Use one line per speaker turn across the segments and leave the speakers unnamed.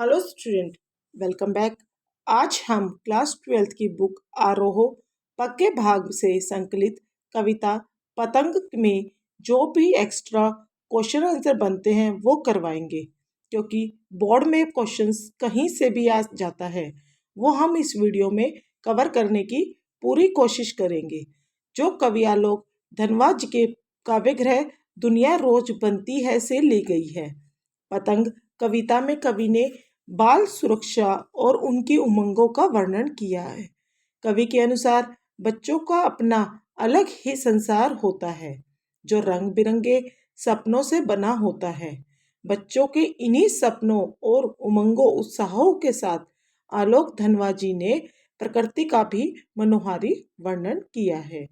Hello student, welcome back. आज हम class 12th की बुक आरोह पक्के भाग से संकलित कविता पतंग में जो भी एक्स्ट्रा क्वेश्चन आंसर बनते हैं वो करवाएंगे, क्योंकि बोर्ड में क्वेश्चंस कहीं से भी आ जाता है। वो हम इस वीडियो में कवर करने की पूरी कोशिश करेंगे। जो कविया लोग धनवाज के काव्य ग्रह दुनिया रोज बनती है से ली गई है। पतंग कविता में कवि ने बाल सुरक्षा और उनकी उमंगों का वर्णन किया है। कवि के अनुसार बच्चों का अपना अलग ही संसार होता है, जो रंग बिरंगे सपनों से बना होता है। बच्चों के इन्हीं सपनों और उमंगों उत्साहों के साथ आलोक धनवाजी ने प्रकृति का भी मनोहारी वर्णन किया है।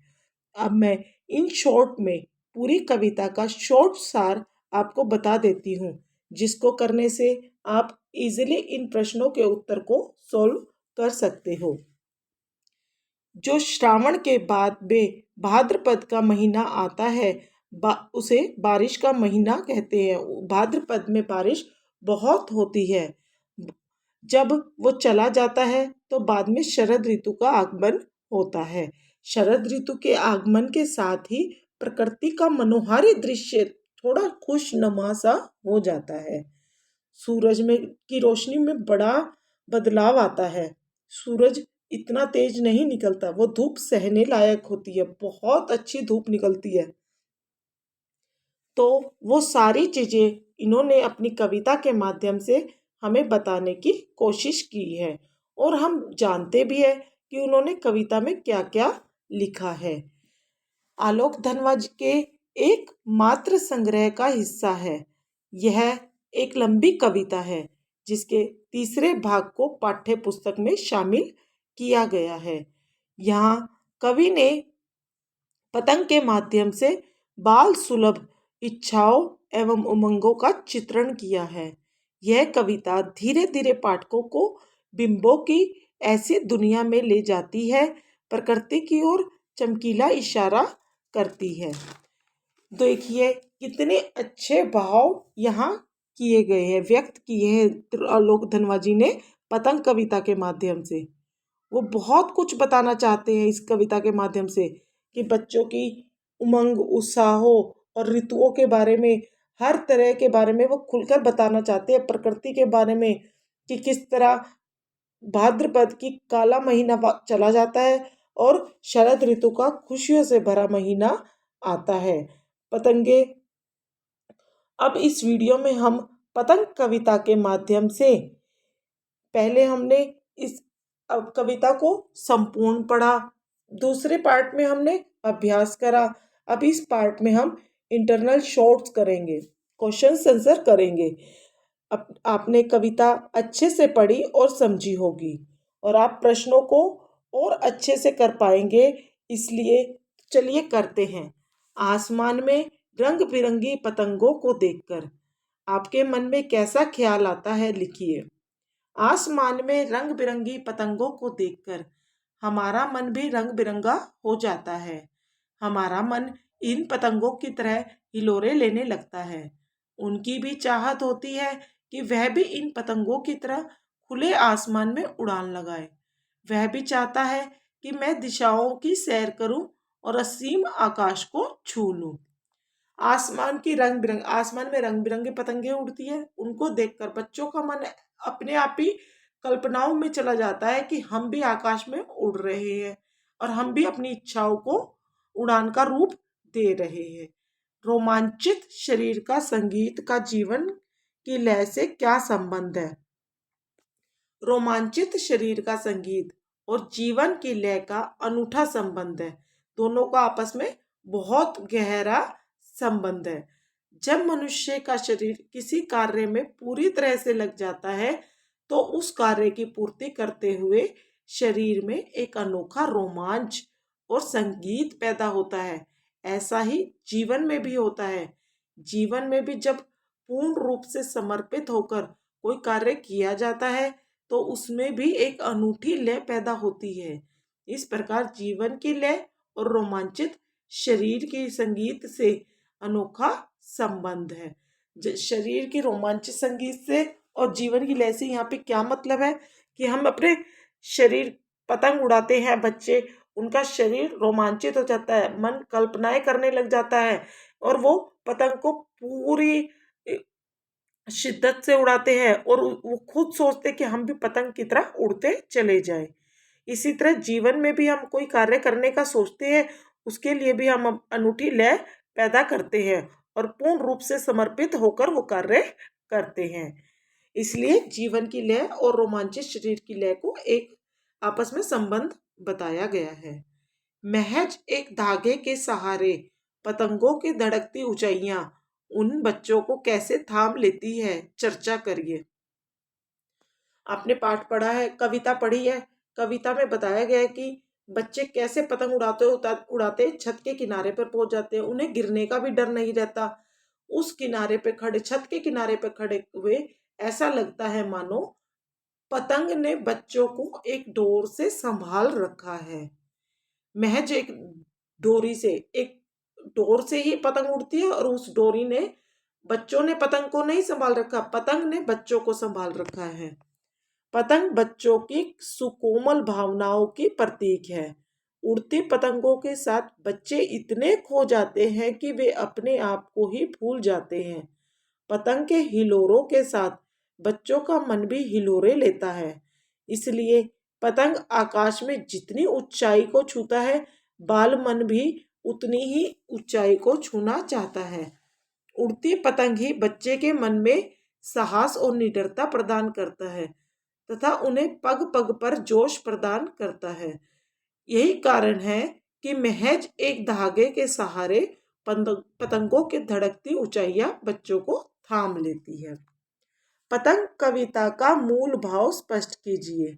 अब मैं इन शॉर्ट में पूरी कविता का शॉर्ट सार आपको बता देती हूँ, जिसको करने से आप इजीली इन प्रश्नों के उत्तर को सॉल्व कर सकते हो। जो श्रावण के बाद में भाद्रपद का महीना आता है, उसे बारिश का महीना कहते हैं। भाद्रपद में बारिश बहुत होती है। जब वो चला जाता है तो बाद में शरद ऋतु का आगमन होता है। शरद ऋतु के आगमन के साथ ही प्रकृति का मनोहारी दृश्य थोड़ा खुशनुमा सा हो जाता है। सूरज में की रोशनी में बड़ा बदलाव आता है। सूरज इतना तेज नहीं निकलता, वो धूप सहने लायक होती है, बहुत अच्छी धूप निकलती है। तो वो सारी चीजें इन्होंने अपनी कविता के माध्यम से हमें बताने की कोशिश की है, और हम जानते भी है कि उन्होंने कविता में क्या क्या लिखा है। आलोक धनवाज के एक मात्र संग्रह का हिस्सा है। यह एक लंबी कविता है, जिसके तीसरे भाग को पाठ्य पुस्तक में शामिल किया गया है। यहाँ कवि ने पतंग के माध्यम से बाल सुलभ इच्छाओं एवं उमंगों का चित्रण किया है। यह कविता धीरे धीरे पाठकों को बिंबों की ऐसी दुनिया में ले जाती है, प्रकृति की ओर चमकीला इशारा करती है। देखिए कितने अच्छे भाव यहाँ किए गए हैं, व्यक्त किए हैं आलोक धनवाजी ने पतंग कविता के माध्यम से। वो बहुत कुछ बताना चाहते हैं इस कविता के माध्यम से, कि बच्चों की उमंग उत्साहों और ऋतुओं के बारे में, हर तरह के बारे में वो खुलकर बताना चाहते हैं। प्रकृति के बारे में कि किस तरह भाद्रपद की काला महीना चला जाता है और शरद ऋतु का खुशियों से भरा महीना आता है। पतंगे, अब इस वीडियो में हम पतंग कविता के माध्यम से पहले हमने इस कविता को संपूर्ण पढ़ा, दूसरे पार्ट में हमने अभ्यास करा। अब इस पार्ट में हम इंटरनल शॉर्ट्स करेंगे, क्वेश्चन आंसर करेंगे। अब आपने कविता अच्छे से पढ़ी और समझी होगी, और आप प्रश्नों को और अच्छे से कर पाएंगे। इसलिए चलिए करते हैं। आसमान में रंग बिरंगी पतंगों को देखकर आपके मन में कैसा ख्याल आता है, लिखिए। आसमान में रंग बिरंगी पतंगों को देखकर हमारा मन भी रंग बिरंगा हो जाता है। हमारा मन इन पतंगों की तरह हिलोरे लेने लगता है। उनकी भी चाहत होती है कि वह भी इन पतंगों की तरह खुले आसमान में उड़ान लगाए। वह भी चाहता है कि मैं दिशाओं की सैर करूं और असीम आकाश को छू लूं। आसमान में रंग बिरंगे पतंगे उड़ती है, उनको देखकर बच्चों का मन अपने आप ही कल्पनाओं में चला जाता है कि हम भी आकाश में उड़ रहे हैं और हम भी अपनी इच्छाओं को उड़ान का रूप दे रहे हैं। रोमांचित शरीर का संगीत का जीवन की लय से क्या संबंध है? रोमांचित शरीर का संगीत और जीवन की लय का अनूठा संबंध है। दोनों का आपस में बहुत गहरा संबंध है। जब मनुष्य का शरीर किसी कार्य में पूरी तरह से लग जाता है, तो उस कार्य की पूर्ति करते हुए शरीर में एक अनोखा रोमांच और संगीत पैदा होता है। ऐसा ही जीवन में भी होता है। जीवन में भी जब पूर्ण रूप से समर्पित होकर कोई कार्य किया जाता है, तो उसमें भी एक अनूठी लय पैदा होती है। इस प्रकार जीवन की लय और रोमांचित शरीर के संगीत से अनोखा संबंध है। शरीर के रोमांचित संगीत से और जीवन की लय से यहाँ पे क्या मतलब है कि हम अपने शरीर, पतंग उड़ाते हैं बच्चे, उनका शरीर रोमांचित हो जाता है, मन कल्पनाएं करने लग जाता है और वो पतंग को पूरी शिद्दत से उड़ाते हैं और वो खुद सोचते कि हम भी पतंग की तरह उड़ते चले जाएं। इसी तरह जीवन में भी हम कोई कार्य करने का सोचते हैं, उसके लिए भी हम अनूठी लय पैदा करते हैं और पूर्ण रूप से समर्पित होकर वो कार्य करते हैं। इसलिए जीवन की लय और रोमांचित शरीर की लय को एक आपस में संबंध बताया गया है। महज एक धागे के सहारे पतंगों की धड़कती ऊंचाइयां उन बच्चों को कैसे थाम लेती है, चर्चा करिए। आपने पाठ पढ़ा है, कविता पढ़ी है। कविता में बताया गया है कि बच्चे कैसे पतंग उड़ाते उड़ाते छत के किनारे पर पहुंच जाते हैं, उन्हें गिरने का भी डर नहीं रहता। उस किनारे पे खड़े, छत के किनारे पे खड़े हुए ऐसा लगता है मानो पतंग ने बच्चों को एक डोर से संभाल रखा है। महज एक डोरी से, एक डोर से ही पतंग उड़ती है और उस डोरी ने, बच्चों ने पतंग को नहीं संभाल रखा, पतंग ने बच्चों को संभाल रखा है। पतंग बच्चों की सुकोमल भावनाओं की प्रतीक है। उड़ती पतंगों के साथ बच्चे इतने खो जाते हैं कि वे अपने आप को ही भूल जाते हैं। पतंग के हिलोरों के साथ बच्चों का मन भी हिलोरे लेता है। इसलिए पतंग आकाश में जितनी ऊंचाई को छूता है, बाल मन भी उतनी ही ऊंचाई को छूना चाहता है। उड़ती पतंग ही बच्चे के मन में साहस और निडरता प्रदान करता है तथा उन्हें पग पग पर जोश प्रदान करता है। यही कारण है कि महज एक धागे के सहारे पतंगों की धड़कती ऊंचाइयां बच्चों को थाम लेती है। पतंग कविता का मूल भाव स्पष्ट कीजिए।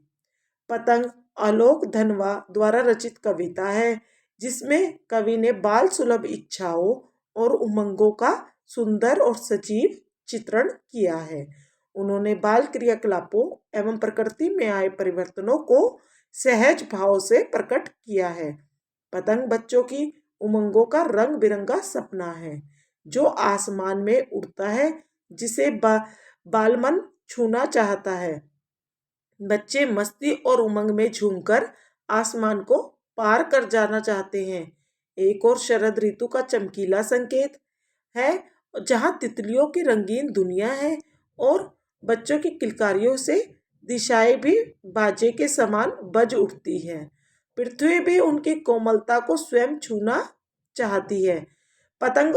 पतंग आलोक धनवा द्वारा रचित कविता है जिसमें कवि ने बाल सुलभ इच्छाओं और उमंगों का सुंदर और सजीव चित्रण किया है। उन्होंने बाल क्रियाकलापों एवं प्रकृति में आए परिवर्तनों को सहज भाव से प्रकट किया है। पतंग बच्चों की उमंगों का रंग बिरंगा सपना है जो आसमान में उड़ता है, जिसे बालमन छूना चाहता है। बच्चे मस्ती और उमंग में झूमकर आसमान को पार कर जाना चाहते हैं। एक और शरद ऋतु का चमकीला संकेत है जहाँ तितलियों की रंगीन दुनिया है और बच्चों की किलकारियों से दिशाएं भी बाजे के समान बज उठती हैं। पृथ्वी भी उनकी कोमलता को स्वयं छूना चाहती है। पतंग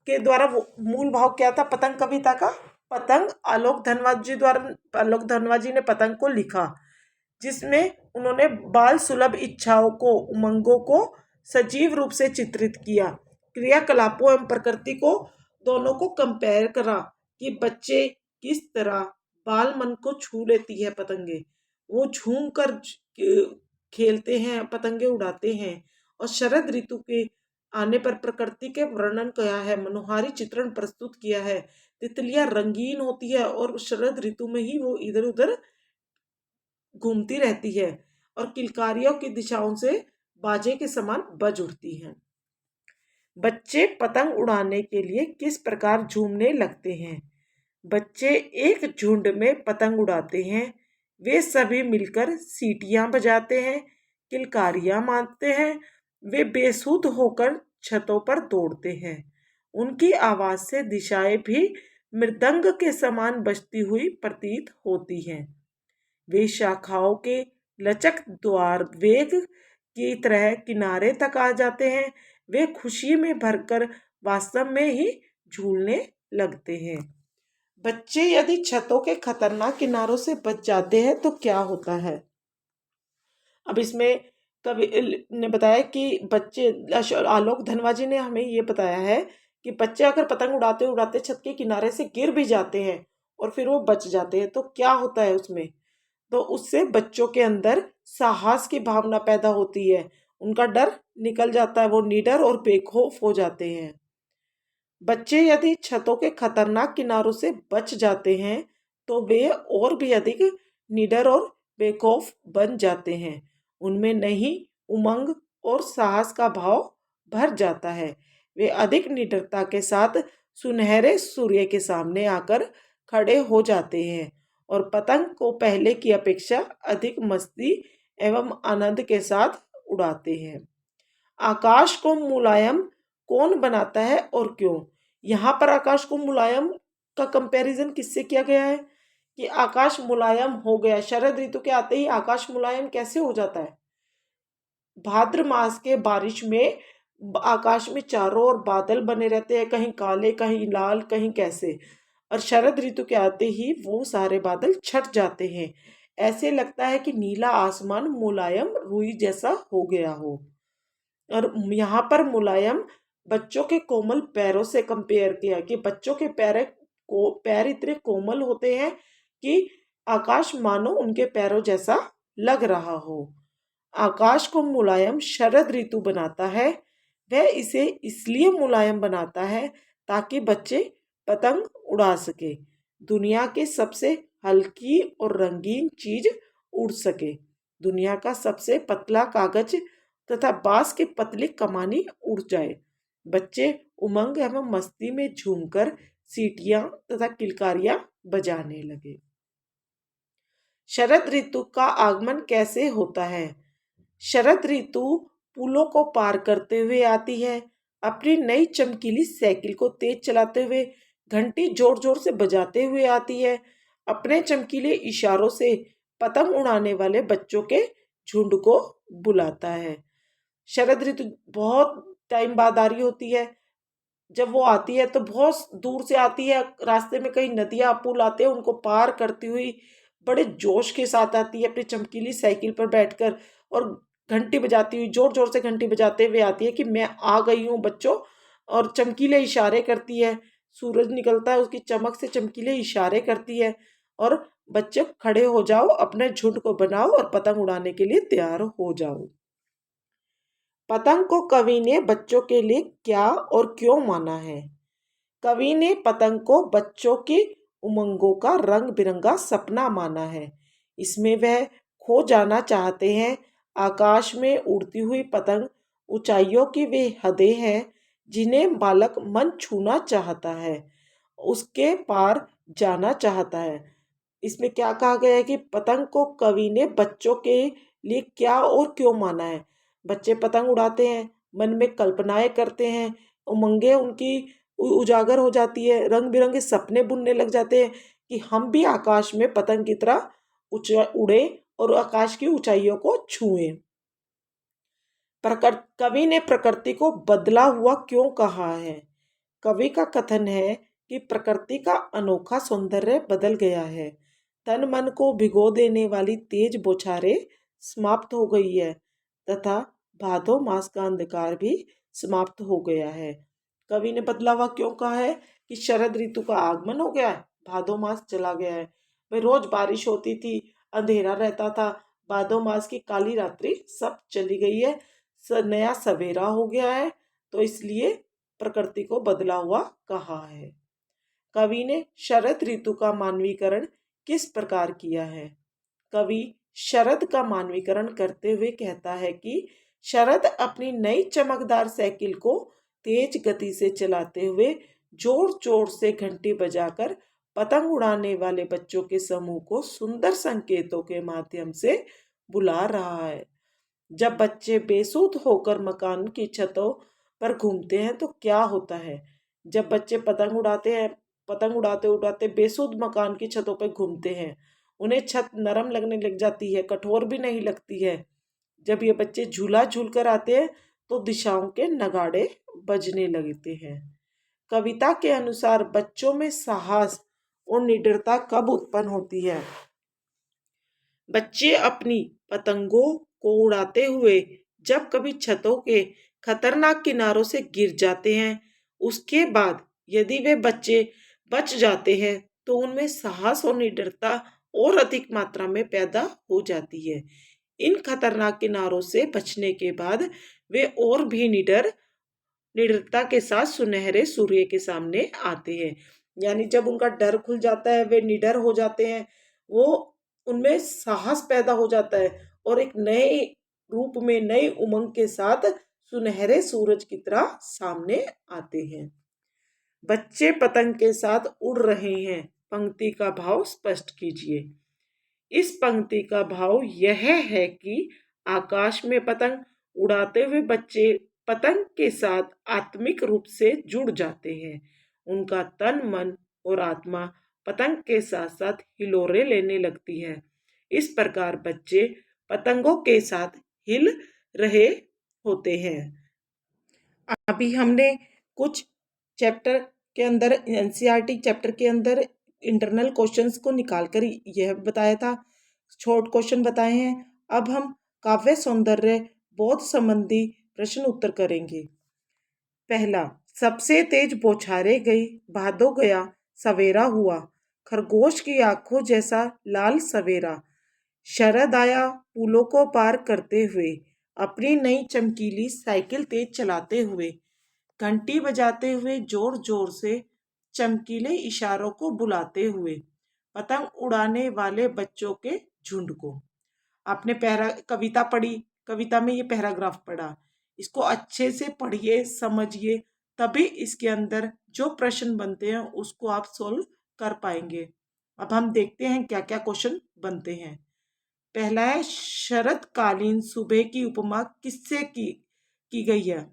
के द्वारा मूल भाव क्या था पतंग कविता का? पतंग आलोक धनवा जी ने पतंग को लिखा जिसमें उन्होंने बाल सुलभ इच्छाओं को, उमंगों को सजीव रूप से चित्रित किया। क्रियाकलापों एवं प्रकृति को दोनों को कंपेयर करा कि बच्चे किस तरह बाल मन को छू लेती है पतंगे, वो झूम कर खेलते हैं, पतंगे उड़ाते हैं। और शरद ऋतु के आने पर प्रकृति के वर्णन किया है, मनोहारी चित्रण प्रस्तुत किया है। तितलियां रंगीन होती है और शरद ऋतु में ही वो इधर उधर घूमती रहती है और किलकारियों की दिशाओं से बाजे के समान बज उठती हैं। बच्चे पतंग उड़ाने के लिए किस प्रकार झूमने लगते हैं? बच्चे एक झुंड में पतंग उड़ाते हैं। वे सभी मिलकर सीटियां बजाते हैं, किलकारियां मारते हैं। वे बेसुध होकर छतों पर दौड़ते हैं। उनकी आवाज से दिशाएं भी मृदंग के समान बजती हुई प्रतीत होती हैं। वे शाखाओं के लचक द्वार वेग की तरह किनारे तक आ जाते हैं। वे खुशी में भरकर वास्तव में ही झूलने लगते हैं। बच्चे यदि छतों के खतरनाक किनारों से बच जाते हैं तो क्या होता है? अब इसमें कवि ने बताया कि बच्चे, आलोक धनवा जी ने हमें ये बताया है कि बच्चे अगर पतंग उड़ाते उड़ाते छत के किनारे से गिर भी जाते हैं और फिर वो बच जाते हैं तो क्या होता है उसमें? तो उससे बच्चों के अंदर साहस की भावना पैदा होती है, उनका डर निकल जाता है, वो निडर और बेखौफ हो जाते हैं। बच्चे यदि छतों के खतरनाक किनारों से बच जाते हैं तो वे और भी अधिक निडर और बेखौफ बन जाते हैं। उनमें नई उमंग और साहस का भाव भर जाता है। वे अधिक निडरता के साथ सुनहरे सूर्य के सामने आकर खड़े हो जाते हैं और पतंग को पहले की अपेक्षा अधिक मस्ती एवं आनंद के साथ उड़ाते हैं। आकाश को मुलायम कौन बनाता है और क्यों? यहाँ पर आकाश को मुलायम का कंपैरिजन किससे किया गया है कि आकाश मुलायम हो गया। शरद ऋतु के आते ही आकाश मुलायम कैसे हो जाता है? भाद्र मास के बारिश में आकाश में चारों ओर बादल बने रहते हैं, कहीं काले कहीं लाल कहीं कैसे, और शरद ऋतु के आते ही वो सारे बादल छट जाते हैं। ऐसे लगता है कि नीला आसमान मुलायम रुई जैसा हो गया हो। और यहाँ पर मुलायम बच्चों के कोमल पैरों से कंपेयर किया कि बच्चों के पैर इतने कोमल होते हैं कि आकाश मानो उनके पैरों जैसा लग रहा हो। आकाश को मुलायम शरद ऋतु बनाता है। वह इसे इसलिए मुलायम बनाता है ताकि बच्चे पतंग उड़ा सके, दुनिया के सबसे हल्की और रंगीन चीज उड़ सके। दुनिया का सबसे पतला कागज तथा बांस की पतली कमानी उड़ जाए। बच्चे उमंग एवं मस्ती में झूमकर सीटियां तथा किलकारियां बजाने लगे। शरद ऋतु का आगमन कैसे होता है? शरद ऋतु पुलों को पार करते हुए आती है। अपनी नई चमकीली साइकिल को तेज चलाते हुए, घंटी जोर जोर से बजाते हुए आती है। अपने चमकीले इशारों से पतंग उड़ाने वाले बच्चों के झुंड को बुलाता है। शरद ऋतु बहुत टाइम बाद आ रही होती है। जब वो आती है तो बहुत दूर से आती है, रास्ते में कई नदियां पुल आते हैं, उनको पार करती हुई बड़े जोश के साथ आती है अपनी चमकीली साइकिल पर बैठकर, और घंटी बजाती हुई जोर जोर से घंटी बजाते हुए आती है कि मैं आ गई हूँ बच्चों, और चमकीले इशारे करती है। सूरज निकलता है, उसकी चमक से चमकीले इशारे करती है और बच्चे खड़े हो जाओ, अपने झुंड को बनाओ और पतंग उड़ाने के लिए तैयार हो जाओ। पतंग को कवि ने बच्चों के लिए क्या और क्यों माना है? कवि ने पतंग को बच्चों की उमंगों का रंग बिरंगा सपना माना है। इसमें वह खो जाना चाहते हैं। आकाश में उड़ती हुई पतंग ऊंचाइयों की वे हदें हैं जिन्हें बालक मन छूना चाहता है, उसके पार जाना चाहता है। इसमें क्या कहा गया है कि पतंग को कवि ने बच्चों के लिए क्या और क्यों माना है। बच्चे पतंग उड़ाते हैं, मन में कल्पनाएं करते हैं, उमंगें उनकी उजागर हो जाती है, रंग बिरंगे सपने बुनने लग जाते हैं कि हम भी आकाश में पतंग की तरह उड़े और आकाश की ऊंचाइयों को छुएं। कवि ने प्रकृति को बदला हुआ क्यों कहा है? कवि का कथन है कि प्रकृति का अनोखा सौंदर्य बदल गया है। तन मन को भिगो देने वाली तेज बौछारें समाप्त हो गई है तथा भादो मास का अंधकार भी समाप्त हो गया है। कवि ने बदला हुआ क्यों कहा है कि शरद ऋतु का आगमन हो गया है, भादो मास चला गया है। भाई रोज बारिश होती थी, अंधेरा रहता था, भादो मास की काली रात्रि सब चली गई है, नया सवेरा हो गया है, तो इसलिए प्रकृति को बदला हुआ कहा है। कवि ने शरद ऋतु का मानवीकरण किस प्रकार किया है? कवि शरद का मानवीकरण करते हुए कहता है कि शरद अपनी नई चमकदार साइकिल को तेज गति से चलाते हुए जोर जोर से घंटी बजाकर पतंग उड़ाने वाले बच्चों के समूह को सुंदर संकेतों के माध्यम से बुला रहा है। जब बच्चे बेसुध होकर मकान की छतों पर घूमते हैं तो क्या होता है? जब बच्चे पतंग उड़ाते हैं, पतंग उड़ाते उड़ाते बेसुध मकान की छतों पर घूमते हैं, उन्हें छत नरम लगने लग जाती है, कठोर भी नहीं लगती है। जब ये बच्चे झूला झूल कर आते हैं तो दिशाओं के नगाड़े बजने लगते हैं। कविता के अनुसार बच्चों में साहस और निडरता कब उत्पन्न होती है? बच्चे अपनी पतंगों को उड़ाते हुए जब कभी छतों के खतरनाक किनारों से गिर जाते हैं, उसके बाद यदि वे बच्चे बच जाते हैं तो उनमें साहस और निडरता और अधिक मात्रा में पैदा हो जाती है। इन खतरनाक किनारों से बचने के बाद वे और भी निडरता के साथ सुनहरे सूर्य के सामने आते हैं। यानी जब उनका डर खुल जाता है, वे निडर हो जाते हैं, वो उनमें साहस पैदा हो जाता है और एक नए रूप में नई उमंग के साथ सुनहरे सूरज की तरह सामने आते हैं। बच्चे पतंग के साथ उड़ रहे हैं, पंक्ति का भाव स्पष्ट कीजिए। इस पंक्ति का भाव यह है कि आकाश में पतंग उड़ाते हुए बच्चे पतंग के साथ आत्मिक रूप से जुड़ जाते हैं। उनका तन मन और आत्मा पतंग के साथ साथ हिलोरे लेने लगती है। इस प्रकार बच्चे पतंगों के साथ हिल रहे होते हैं। अभी हमने कुछ चैप्टर के अंदर एनसीईआरटी चैप्टर के अंदर इंटरनल क्वेश्चंस को निकालकर यह बताया था, शॉर्ट क्वेश्चन बताए हैं। अब हम काव्य सौंदर्य बोध संबंधी प्रश्न उत्तर करेंगे। पहला, सबसे तेज बौछारें गई, भादो गया, सवेरा हुआ, खरगोश की आंखों जैसा लाल सवेरा, शरद आया पुलों को पार करते हुए, अपनी नई चमकीली साइकिल तेज चलाते हुए, घंटी बजाते हुए जोर जोर से, चमकीले इशारों को बुलाते हुए, पतंग उड़ाने वाले बच्चों के झुंड को। आपने कविता पढ़ी, कविता में ये पैराग्राफ पढ़ा, इसको अच्छे से पढ़िए, समझिए, तभी इसके अंदर जो प्रश्न बनते हैं उसको आप सोल्व कर पाएंगे। अब हम देखते हैं क्या क्या क्वेश्चन बनते हैं। पहला है, शरतकालीन सुबह की उपमा किससे की गई है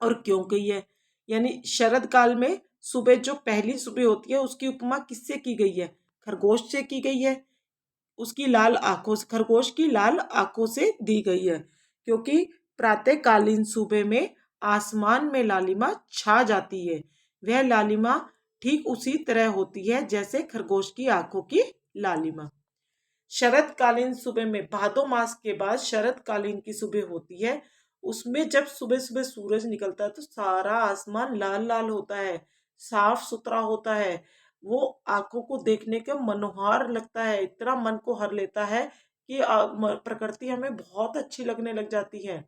और क्यों की है। यानी शरद काल में सुबह, जो पहली सुबह होती है, उसकी उपमा किससे की गई है? खरगोश से की गई है। उसकी लाल आंखों से, खरगोश की लाल आंखों से दी गई है, क्योंकि प्रातःकालीन सुबह में आसमान में लालिमा छा जाती है। वह लालिमा ठीक उसी तरह होती है जैसे खरगोश की आंखों की लालिमा। शरतकालीन सुबह में, भादो मास के बाद शरतकालीन की सुबह होती है, उसमें जब सुबह सुबह सूरज निकलता है तो सारा आसमान लाल लाल होता है, साफ सुथरा होता है। वो आंखों को देखने के मनोहार लगता है, इतना मन को हर लेता है कि प्रकृति हमें बहुत अच्छी लगने लग जाती है।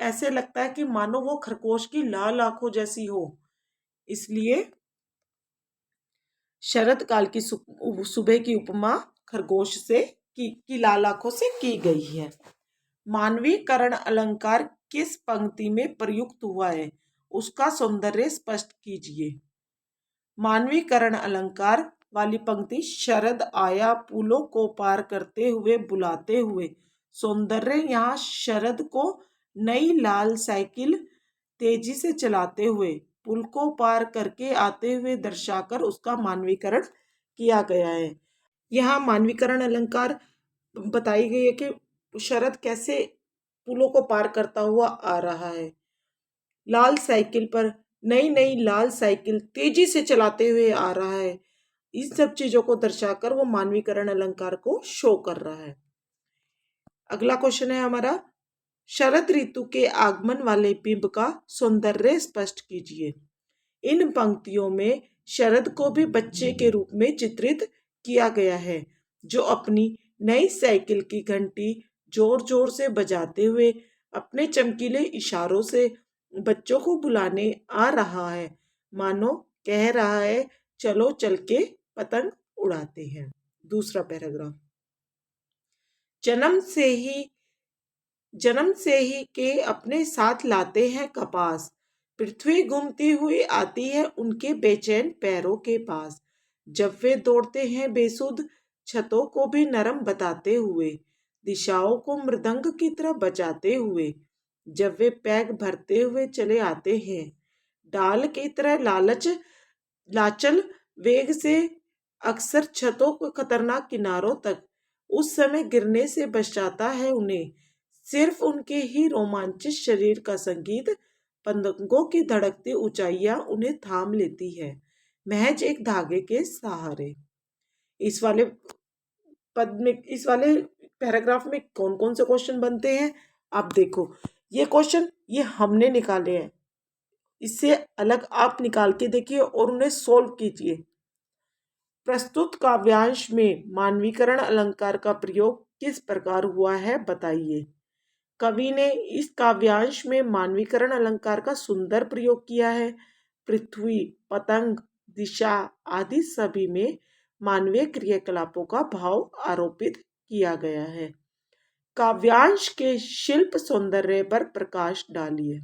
ऐसे लगता है कि मानो वो खरगोश की लाल आंखों जैसी हो। इसलिए शरद काल की सुबह की उपमा खरगोश से की लाल आंखों से की गई है। मानवीकरण अलंकार किस पंक्ति में प्रयुक्त हुआ है, उसका सौंदर्य स्पष्ट कीजिए। मानवीकरण अलंकार वाली पंक्ति, शरद आया पुलों को पार करते हुए बुलाते हुए, सौंदर्य यहाँ शरद को नई लाल साइकिल तेजी से चलाते हुए पुल को पार करके आते हुए दर्शाकर उसका मानवीकरण किया गया है। यहाँ मानवीकरण अलंकार बताई गई है कि शरद कैसे पुलों को पार करता हुआ आ रहा है, लाल साइकिल पर, नई नई लाल साइकिल तेजी से चलाते हुए आ रहा है। इस सब चीजों को दर्शाकर वो मानवीकरण अलंकार को शो कर रहा है। अगला क्वेश्चन है हमारा, शरद ऋतु के आगमन वाले बिंब का सौंदर्य स्पष्ट कीजिए। इन पंक्तियों में शरद को भी बच्चे के रूप में चित्रित किया गया है, जो अपनी नई साइकिल की घंटी जोर जोर से बजाते हुए अपने चमकीले इशारों से बच्चों को बुलाने आ रहा है, मानो कह रहा है चलो चल के पतंग उड़ाते हैं। दूसरा पैराग्राफ, जन्म से ही के अपने साथ लाते हैं कपास, पृथ्वी घूमती हुई आती है उनके बेचैन पैरों के पास। जब वे दौड़ते हैं बेसुध, छतों को भी नरम बताते हुए, दिशाओं को मृदंग की तरह बजाते हुए, जब वे पैग भरते हुए चले आते हैं, डाल की तरह लाचल वेग से, अक्सर छतों को खतरनाक किनारों तक, उस समय गिरने से बचाता है उन्हें सिर्फ उनके ही रोमांचित शरीर का संगीत। पतंगों की धड़कती ऊंचाइयां उन्हें थाम लेती है, महज एक धागे के सहारे। इस वाले इस वाले पैराग्राफ में कौन कौन से क्वेश्चन बनते हैं आप देखो। ये क्वेश्चन ये हमने निकाले हैं, इससे अलग आप निकाल के देखिए और उन्हें सोल्व कीजिए। प्रस्तुत काव्यांश में मानवीकरण अलंकार का प्रयोग किस प्रकार हुआ है बताइए। कवि ने इस काव्यांश में मानवीकरण अलंकार का सुंदर प्रयोग किया है। पृथ्वी, पतंग, दिशा आदि सभी में मानवीय क्रियाकलापों का भाव आरोपित किया गया है। काव्यांश के शिल्प सौंदर्य पर प्रकाश डालिए।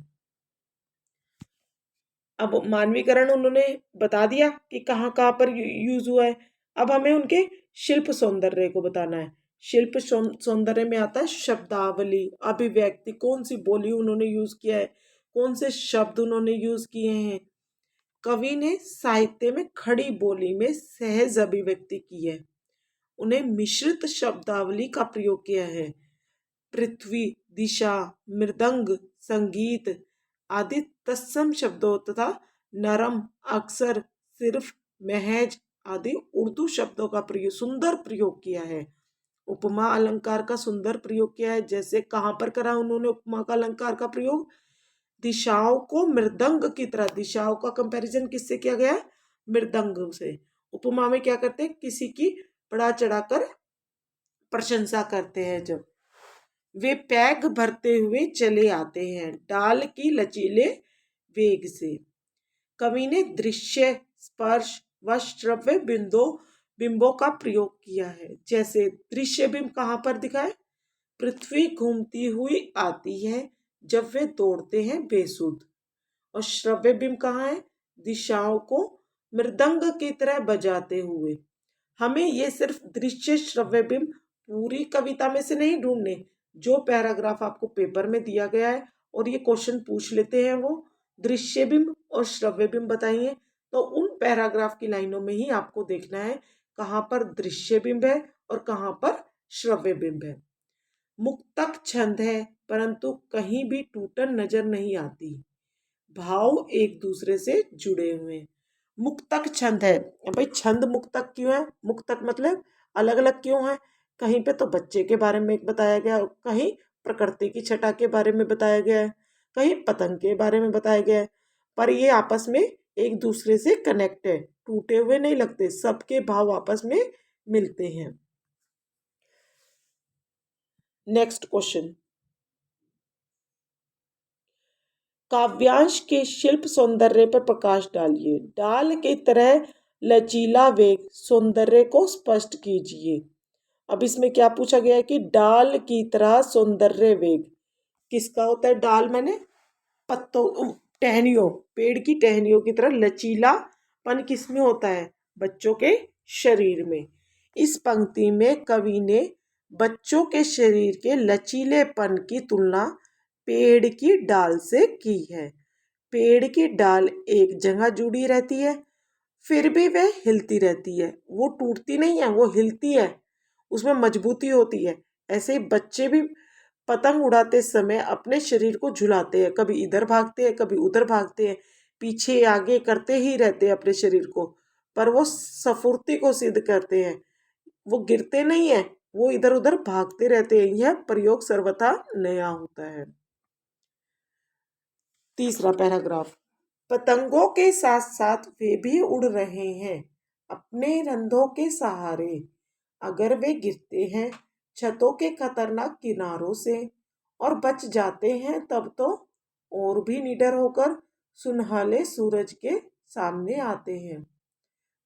अब मानवीकरण उन्होंने बता दिया कि कहाँ कहाँ पर यूज हुआ है। अब हमें उनके शिल्प सौंदर्य को बताना है। शिल्प सौंदर्य में आता है शब्दावली, अभिव्यक्ति, कौन सी बोली उन्होंने यूज किया है, कौन से शब्द उन्होंने यूज किए हैं। कवि ने साहित्य में खड़ी बोली में सहज अभिव्यक्ति की है। उन्हें मिश्रित शब्दावली का प्रयोग किया है। पृथ्वी, दिशा, मृदंग, संगीत आदि तत्सम शब्दों तथा नरम, अक्सर, सिर्फ, महज आदि उर्दू शब्दों का प्रयोग, सुंदर प्रयोग किया है। उपमा अलंकार का सुंदर प्रयोग किया है। जैसे कहाँ पर करा उन्होंने उपमा का अलंकार का प्रयोग? दिशाओं को मृदंग की तरह, दिशाओं का कंपैरिजन किससे किया गया? मृदंग से। उपमा में क्या करते हैं? किसी की बढ़ा चढ़ाकर प्रशंसा करते हैं। जब वे पैग भरते हुए चले आते हैं डाल की लचीले वेग से। कवि ने दृश्य, स्पर्श व श्रव्य बिंबों का प्रयोग किया है। जैसे दृश्य बिंब कहाँ पर दिखाए? पृथ्वी घूमती हुई आती है जब वे दौड़ते हैं बेसुध। और श्रव्य बिंब कहाँ है? दिशाओं को मृदंग की तरह बजाते हुए। हमें ये सिर्फ दृश्य श्रव्य बिंब पूरी कविता में से नहीं ढूंढने। जो पैराग्राफ आपको पेपर में दिया गया है और ये क्वेश्चन पूछ लेते हैं, वो दृश्य बिंब और श्रव्य बिंब बताइए, तो उन पैराग्राफ की लाइनों में ही आपको देखना है कहाँ पर दृश्य बिंब है और कहाँ पर श्रव्य बिंब है। मुक्तक छंद है परंतु कहीं भी टूटन नजर नहीं आती। भाव एक दूसरे से जुड़े हुए। मुक्तक छंद है। भाई छंद मुक्तक क्यों है? मुक्तक मतलब अलग अलग क्यों है? कहीं पे तो बच्चे के बारे में बताया गया, कहीं प्रकृति की छटा के बारे में बताया गया है, कहीं पतंग के बारे में बताया गया है, पर ये आपस में एक दूसरे से कनेक्ट है, टूटे हुए नहीं लगते, सबके भाव आपस में मिलते हैं। नेक्स्ट क्वेश्चन, काव्यांश के शिल्प सौंदर्य पर प्रकाश डालिए। डाल की तरह लचीला वेग सौंदर्य को स्पष्ट कीजिए। अब इसमें क्या पूछा गया है कि डाल की तरह सौंदर्य वेग किसका होता है? डाल मैंने पत्तों, टहनियों, पेड़ की टहनियों की तरह लचीलापन किसमें होता है? बच्चों के शरीर में। इस पंक्ति में कवि ने बच्चों के शरीर के लचीलेपन की तुलना पेड़ की डाल से की है। पेड़ की डाल एक जगह जुड़ी रहती है, फिर भी वह हिलती रहती है, वो टूटती नहीं है, वो हिलती है, उसमें मजबूती होती है। ऐसे ही बच्चे भी पतंग उड़ाते समय अपने शरीर को झुलाते हैं, कभी इधर भागते हैं कभी उधर भागते हैं, पीछे आगे करते ही रहते हैं अपने शरीर को, पर वो सफुर्ती को सिद्ध करते हैं, वो गिरते नहीं है, वो इधर उधर भागते रहते हैं। यह प्रयोग सर्वथा नया होता है। तीसरा पैराग्राफ, पतंगों के साथ साथ वे भी उड़ रहे हैं अपने रंधों के सहारे। अगर वे गिरते हैं छतों के खतरनाक किनारों से और बच जाते हैं तब तो और भी निडर होकर सुनहले सूरज के सामने आते हैं।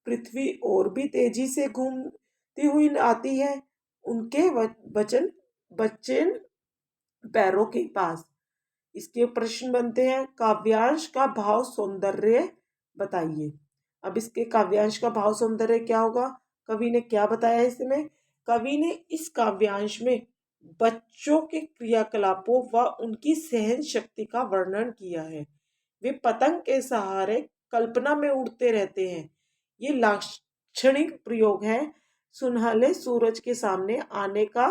पृथ्वी और भी तेजी से घूमती हुई आती है उनके वचन बच्चे पैरों के पास। इसके प्रश्न बनते हैं, काव्यांश का भाव सौंदर्य बताइए। अब इसके काव्यांश का भाव सौंदर्य क्या होगा? कवि ने क्या बताया इसमें? कवि ने इस काव्यांश में बच्चों के क्रियाकलापों व उनकी सहन शक्ति का वर्णन किया है। वे पतंग के सहारे कल्पना में उड़ते रहते हैं। ये लाक्षणिक प्रयोग है। सुनहले सूरज के सामने आने का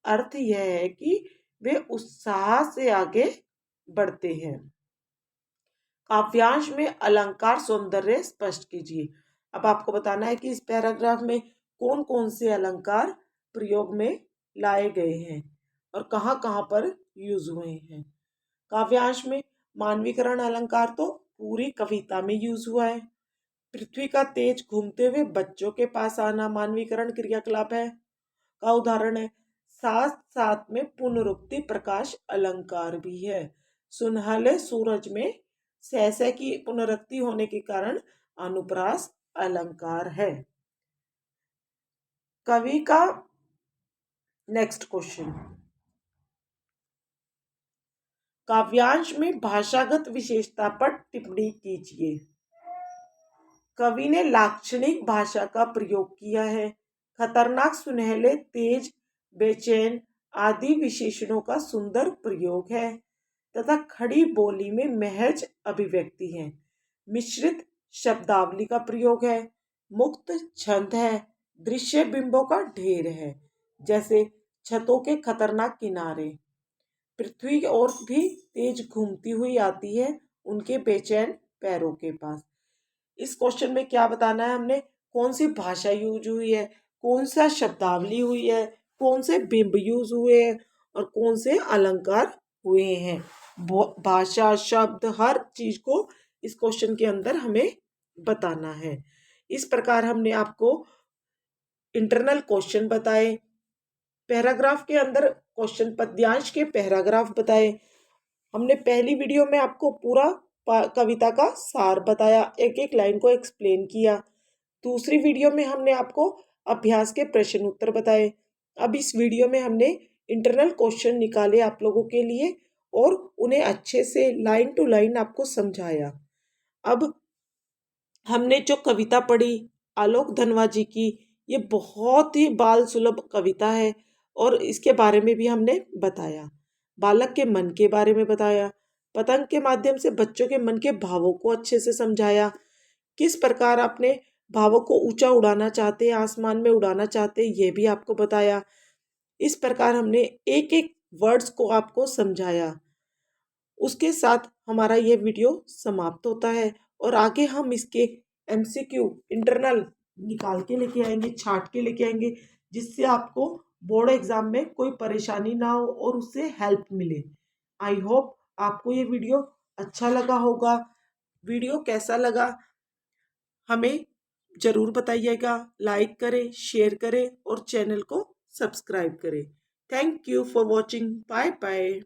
अर्थ यह है कि वे उत्साह से आगे बढ़ते हैं। काव्यांश में अलंकार सौंदर्य स्पष्ट कीजिए। अब आपको बताना है कि इस पैराग्राफ में कौन कौन से अलंकार प्रयोग में लाए गए हैं और कहाँ कहाँ पर यूज हुए हैं। काव्यांश में मानवीकरण अलंकार तो पूरी कविता में यूज हुआ है। पृथ्वी का तेज घूमते हुए बच्चों के पास आना मानवीकरण क्रियाकलाप है का उदाहरण है। साथ साथ में पुनरुक्ति प्रकाश अलंकार भी है। सुनहले सूरज में सहसा की पुनरुक्ति होने के कारण अनुप्रास अलंकार है। कवि का नेक्स्ट क्वेश्चन, काव्यांश में भाषागत विशेषता पर टिप्पणी कीजिए। कवि ने लाक्षणिक भाषा का प्रयोग किया है। खतरनाक, सुनहले, तेज, बेचैन आदि विशेषणों का सुंदर प्रयोग है तथा खड़ी बोली में महज अभिव्यक्ति है। मिश्रित शब्दावली का प्रयोग है। मुक्त छंद है। दृश्य बिंबों का ढेर है, जैसे छतों के खतरनाक किनारे। पृथ्वी और भी तेज घूमती हुई आती है उनके बेचैन पैरों के पास। इस क्वेश्चन में क्या बताना है हमने, कौन सी भाषा यूज हुई है, कौन सा शब्दावली हुई है, कौन से बिंब यूज हुए हैं और कौन से अलंकार हुए हैं। भाषा, शब्द, हर चीज को इस क्वेश्चन के अंदर हमें बताना है। इस प्रकार हमने आपको इंटरनल क्वेश्चन बताए, पैराग्राफ के अंदर क्वेश्चन पद्यांश के पैराग्राफ बताए। हमने पहली वीडियो में आपको पूरा कविता का सार बताया, एक एक लाइन को एक्सप्लेन किया। दूसरी वीडियो में हमने आपको अभ्यास के प्रश्न उत्तर बताए। अब इस वीडियो में हमने इंटरनल क्वेश्चन निकाले आप लोगों के लिए और उन्हें अच्छे से लाइन टू लाइन आपको समझाया। अब हमने जो कविता पढ़ी आलोक धनवा जी की, ये बहुत ही बाल सुलभ कविता है और इसके बारे में भी हमने बताया। बालक के मन के बारे में बताया। पतंग के माध्यम से बच्चों के मन के भावों को अच्छे से समझाया। किस प्रकार अपने भावों को ऊंचा उड़ाना चाहते हैं, आसमान में उड़ाना चाहते हैं, ये भी आपको बताया। इस प्रकार हमने एक एक वर्ड्स को आपको समझाया। उसके साथ हमारा ये वीडियो समाप्त होता है और आगे हम इसके MCQ इंटरनल निकाल के लेके आएंगे, छाट के लेके आएंगे, जिससे आपको बोर्ड एग्जाम में कोई परेशानी ना हो और उससे हेल्प मिले। आई होप आपको ये वीडियो अच्छा लगा होगा। वीडियो कैसा लगा हमें ज़रूर बताइएगा। लाइक करें, शेयर करें और चैनल को सब्सक्राइब करें। Thank you for watching. Bye bye.